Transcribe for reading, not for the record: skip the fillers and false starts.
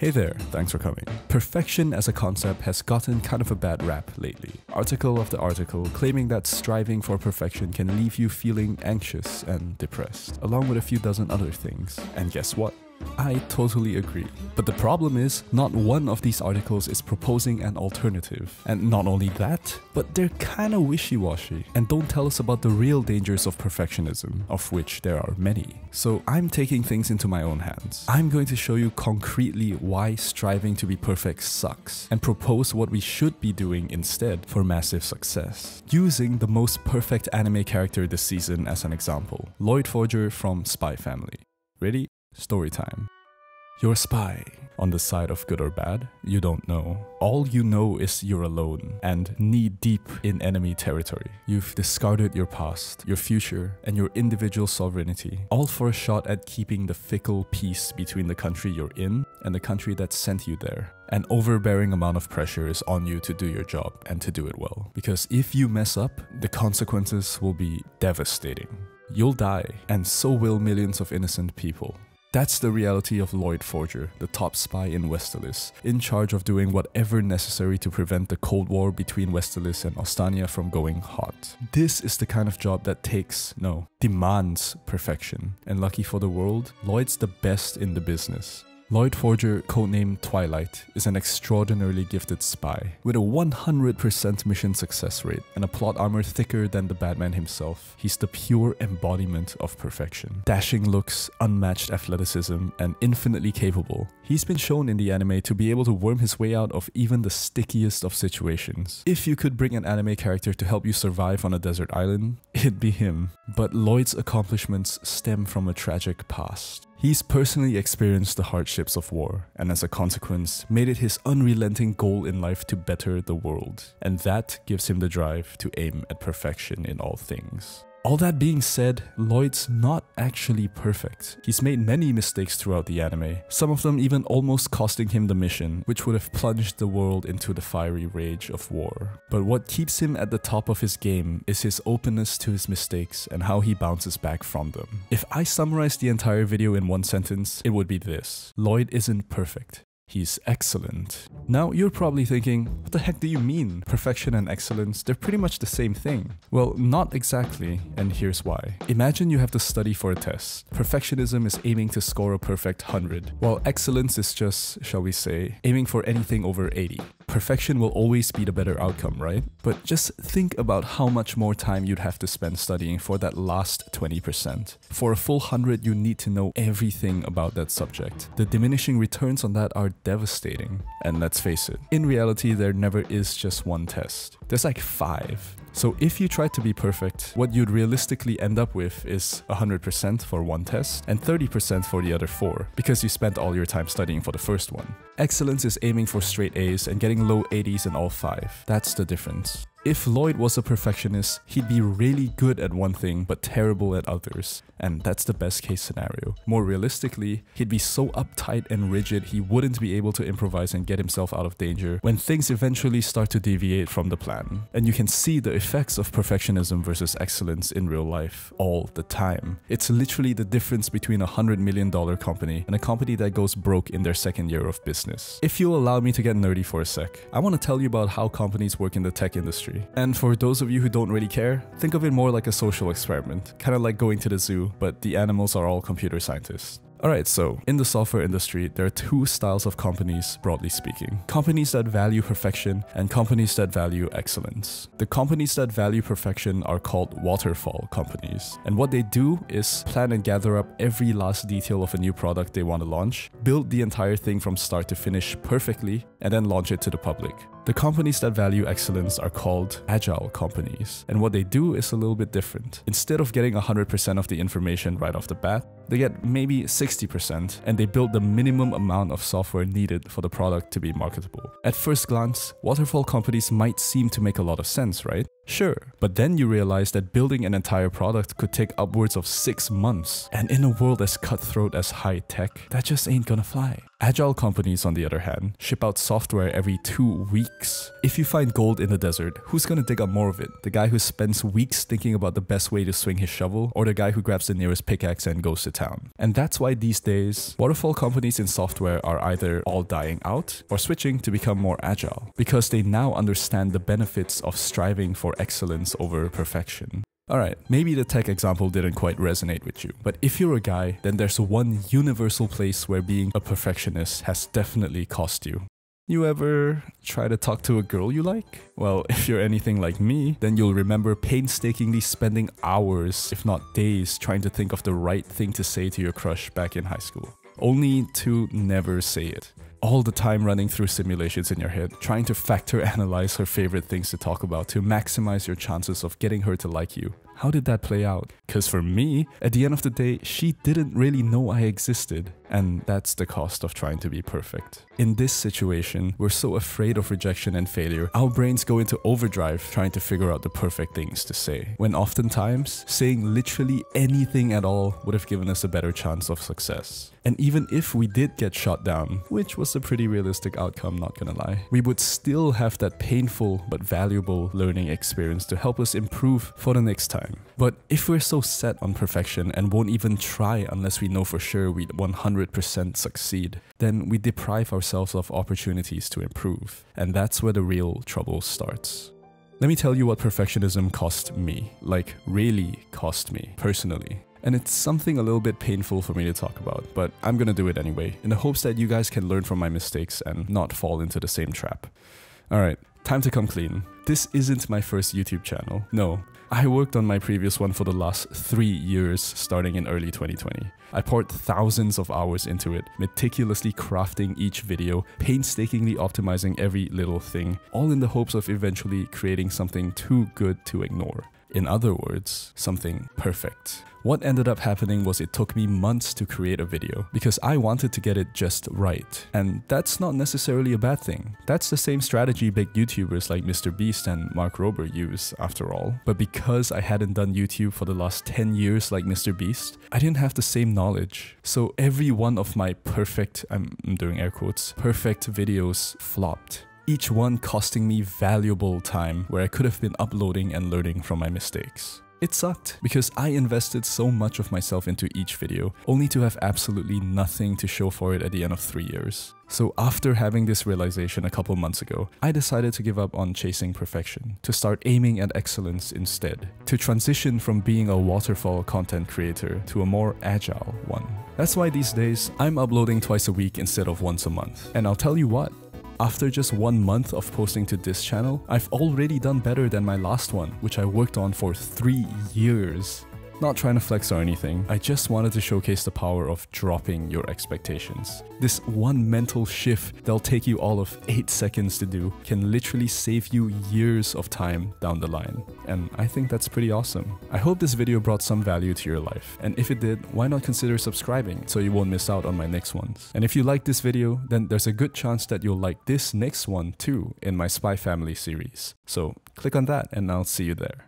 Hey there, thanks for coming. Perfection as a concept has gotten kind of a bad rap lately. Article after article claiming that striving for perfection can leave you feeling anxious and depressed, along with a few dozen other things. And guess what? I totally agree. But the problem is, not one of these articles is proposing an alternative. And not only that, but they're kinda wishy-washy and don't tell us about the real dangers of perfectionism, of which there are many. So I'm taking things into my own hands. I'm going to show you concretely why striving to be perfect sucks and propose what we should be doing instead for massive success. Using the most perfect anime character this season as an example, Lloyd Forger from Spy Family. Ready? Story time. You're a spy. On the side of good or bad, you don't know. All you know is you're alone and knee-deep in enemy territory. You've discarded your past, your future, and your individual sovereignty, all for a shot at keeping the fickle peace between the country you're in and the country that sent you there. An overbearing amount of pressure is on you to do your job and to do it well. Because if you mess up, the consequences will be devastating. You'll die, and so will millions of innocent people. That's the reality of Lloyd Forger, the top spy in Westeros, in charge of doing whatever necessary to prevent the Cold War between Westeros and Ostania from going hot. This is the kind of job that demands perfection. And lucky for the world, Lloyd's the best in the business. Lloyd Forger, codenamed Twilight, is an extraordinarily gifted spy with a 100% mission success rate and a plot armor thicker than the Batman himself. He's the pure embodiment of perfection. Dashing looks, unmatched athleticism, and infinitely capable. He's been shown in the anime to be able to worm his way out of even the stickiest of situations. If you could bring an anime character to help you survive on a desert island, it'd be him. But Lloyd's accomplishments stem from a tragic past. He's personally experienced the hardships of war, and as a consequence, made it his unrelenting goal in life to better the world. And that gives him the drive to aim at perfection in all things. All that being said, Lloyd's not actually perfect. He's made many mistakes throughout the anime, some of them even almost costing him the mission, which would have plunged the world into the fiery rage of war. But what keeps him at the top of his game is his openness to his mistakes and how he bounces back from them. If I summarize the entire video in one sentence, it would be this: Lloyd isn't perfect. He's excellent. Now you're probably thinking, what the heck do you mean? Perfection and excellence, they're pretty much the same thing. Well, not exactly, and here's why. Imagine you have to study for a test. Perfectionism is aiming to score a perfect 100, while excellence is just, shall we say, aiming for anything over 80. Perfection will always be the better outcome, right? But just think about how much more time you'd have to spend studying for that last 20%. For a full 100, you need to know everything about that subject. The diminishing returns on that are devastating. And let's face it, in reality, there never is just one test. There's like 5. So if you try to be perfect, what you'd realistically end up with is 100% for one test and 30% for the other 4, because you spent all your time studying for the first one. Excellence is aiming for straight A's and getting low 80s in all 5. That's the difference. If Lloyd was a perfectionist, he'd be really good at one thing but terrible at others, and that's the best case scenario. More realistically, he'd be so uptight and rigid he wouldn't be able to improvise and get himself out of danger when things eventually start to deviate from the plan. And you can see the effects of perfectionism versus excellence in real life all the time. It's literally the difference between a $100 million company and a company that goes broke in their second year of business. If you'll allow me to get nerdy for a sec, I want to tell you about how companies work in the tech industry. And for those of you who don't really care, think of it more like a social experiment, kind of like going to the zoo, but the animals are all computer scientists. Alright, so in the software industry, there are 2 styles of companies, broadly speaking. Companies that value perfection and companies that value excellence. The companies that value perfection are called waterfall companies. And what they do is plan and gather up every last detail of a new product they want to launch, build the entire thing from start to finish perfectly, and then launch it to the public. The companies that value excellence are called Agile companies, and what they do is a little bit different. Instead of getting 100% of the information right off the bat, they get maybe 60%, and they build the minimum amount of software needed for the product to be marketable. At first glance, waterfall companies might seem to make a lot of sense, right? Sure, but then you realize that building an entire product could take upwards of 6 months. And in a world as cutthroat as high tech, that just ain't gonna fly. Agile companies, on the other hand, ship out software every 2 weeks. If you find gold in the desert, who's gonna dig up more of it? The guy who spends weeks thinking about the best way to swing his shovel, or the guy who grabs the nearest pickaxe and goes to town? And that's why these days, waterfall companies in software are either all dying out or switching to become more agile, because they now understand the benefits of striving for excellence over perfection. Alright, maybe the tech example didn't quite resonate with you, but if you're a guy, then there's one universal place where being a perfectionist has definitely cost you. You ever try to talk to a girl you like? Well, if you're anything like me, then you'll remember painstakingly spending hours, if not days, trying to think of the right thing to say to your crush back in high school. Only to never say it. All the time running through simulations in your head, trying to factor analyze her favorite things to talk about to maximize your chances of getting her to like you. How did that play out? Because for me, at the end of the day, she didn't really know I existed. And that's the cost of trying to be perfect. In this situation, we're so afraid of rejection and failure, our brains go into overdrive trying to figure out the perfect things to say. When oftentimes, saying literally anything at all would have given us a better chance of success. And even if we did get shot down, which was a pretty realistic outcome, not gonna lie, we would still have that painful but valuable learning experience to help us improve for the next time. But if we're so set on perfection and won't even try unless we know for sure we'd 100% succeed, then we deprive ourselves of opportunities to improve. And that's where the real trouble starts. Let me tell you what perfectionism cost me, like really cost me, personally. And it's something a little bit painful for me to talk about, but I'm gonna do it anyway, in the hopes that you guys can learn from my mistakes and not fall into the same trap. Alright, time to come clean. This isn't my first YouTube channel. No, I worked on my previous one for the last 3 years, starting in early 2020. I poured thousands of hours into it, meticulously crafting each video, painstakingly optimizing every little thing, all in the hopes of eventually creating something too good to ignore. In other words, something perfect. What ended up happening was it took me months to create a video because I wanted to get it just right. And that's not necessarily a bad thing. That's the same strategy big YouTubers like Mr. Beast and Mark Rober use, after all. But because I hadn't done YouTube for the last 10 years like Mr. Beast, I didn't have the same knowledge. So every one of my perfect, I'm doing air quotes, perfect videos flopped. Each one costing me valuable time where I could have been uploading and learning from my mistakes. It sucked because I invested so much of myself into each video, only to have absolutely nothing to show for it at the end of 3 years. So after having this realization a couple months ago, I decided to give up on chasing perfection, to start aiming at excellence instead, to transition from being a waterfall content creator to a more agile one. That's why these days, I'm uploading twice a week instead of once a month. And I'll tell you what, after just 1 month of posting to this channel, I've already done better than my last one, which I worked on for 3 years. Not trying to flex or anything, I just wanted to showcase the power of dropping your expectations. This one mental shift that'll take you all of 8 seconds to do can literally save you years of time down the line. And I think that's pretty awesome. I hope this video brought some value to your life. And if it did, why not consider subscribing so you won't miss out on my next ones. And if you like this video, then there's a good chance that you'll like this next one too in my Spy Family series. So click on that and I'll see you there.